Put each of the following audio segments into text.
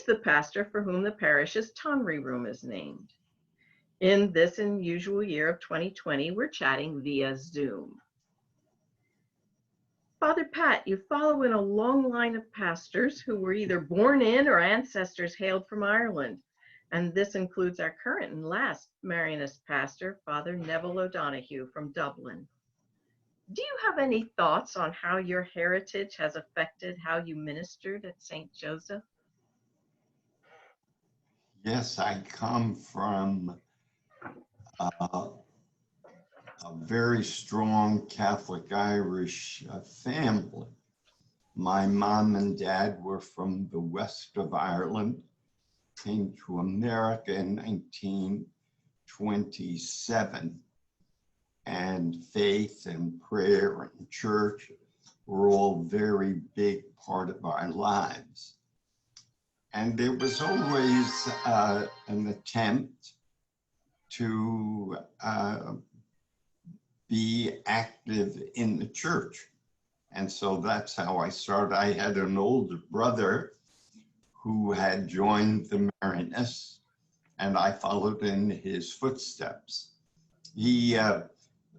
the pastor for whom the parish's Tonry Room is named. In this unusual year of 2020, we're chatting via Zoom. Father Pat, you follow in a long line of pastors who were either born in or ancestors hailed from Ireland. And this includes our current and last Marianist pastor, Father Neville O'Donoghue from Dublin. Do you have any thoughts on how your heritage has affected how you ministered at St. Joseph? Yes, I come from a very strong Catholic Irish family. My mom and dad were from the west of Ireland, came to America in 1927, and faith and prayer and church were all very big part of our lives. And there was always an attempt to be active in the church. And so that's how I started. I had an older brother who had joined the Marianists, and I followed in his footsteps. He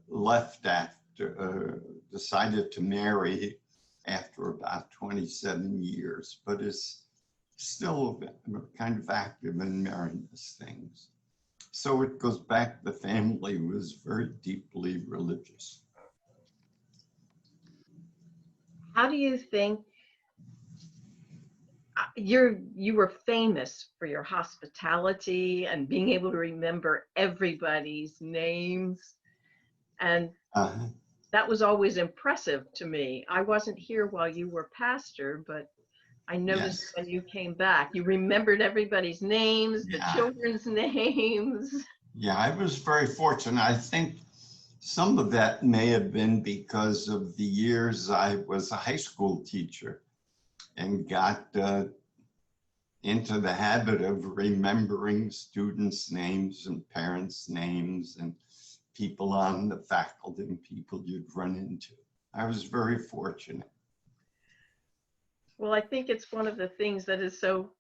left after, decided to marry after about 27 years, but is still kind of active in Marianist things. So it goes back, the family was very deeply religious. How do you think you were famous for your hospitality and being able to remember everybody's names? And that was always impressive to me. I wasn't here while you were pastor, but I noticed Yes. when you came back, you remembered everybody's names, the children's names. Yeah, I was very fortunate. I think some of that may have been because of the years I was a high school teacher and got into the habit of remembering students' names and parents' names and people on the faculty and people you'd run into. I was very fortunate. Well, I think it's one of the things that is so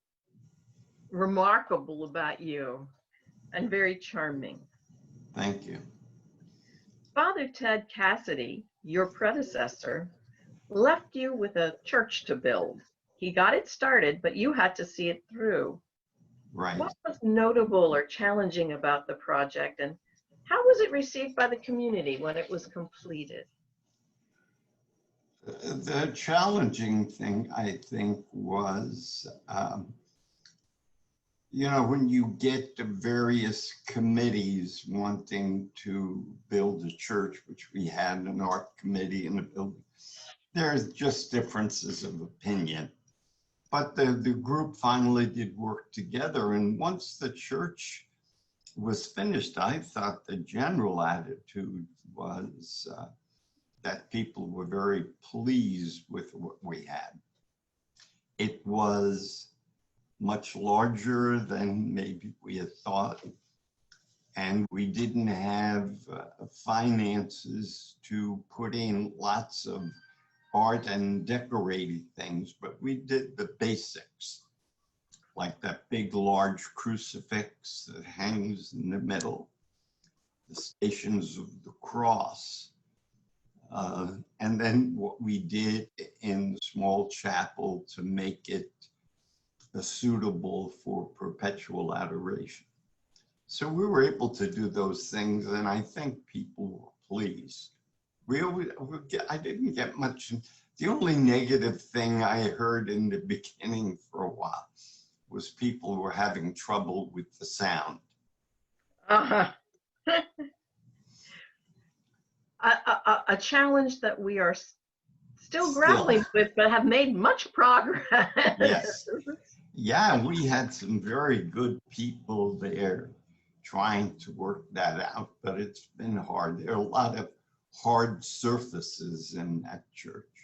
remarkable about you and very charming. Thank you. Father Ted Cassidy, your predecessor, left you with a church to build. He got it started, but you had to see it through. Right. What was notable or challenging about the project, and how was it received by the community when it was completed? The challenging thing, I think, was, when you get the various committees wanting to build a church, which we had an art committee and a building, there's just differences of opinion. But the group finally did work together. And once the church was finished, I thought the general attitude was that people were very pleased with what we had. It was much larger than maybe we had thought. And we didn't have finances to put in lots of art and decorating things, but we did the basics, like that big, large crucifix that hangs in the middle, the Stations of the Cross, and then what we did in the small chapel to make it suitable for perpetual adoration. So we were able to do those things, and I think people were pleased. I didn't get much. The only negative thing I heard in the beginning for a while was people were having trouble with the sound. A challenge that we are still grappling with, but have made much progress. Yes. Yeah, we had some very good people there trying to work that out, but it's been hard. There are a lot of hard surfaces in that church.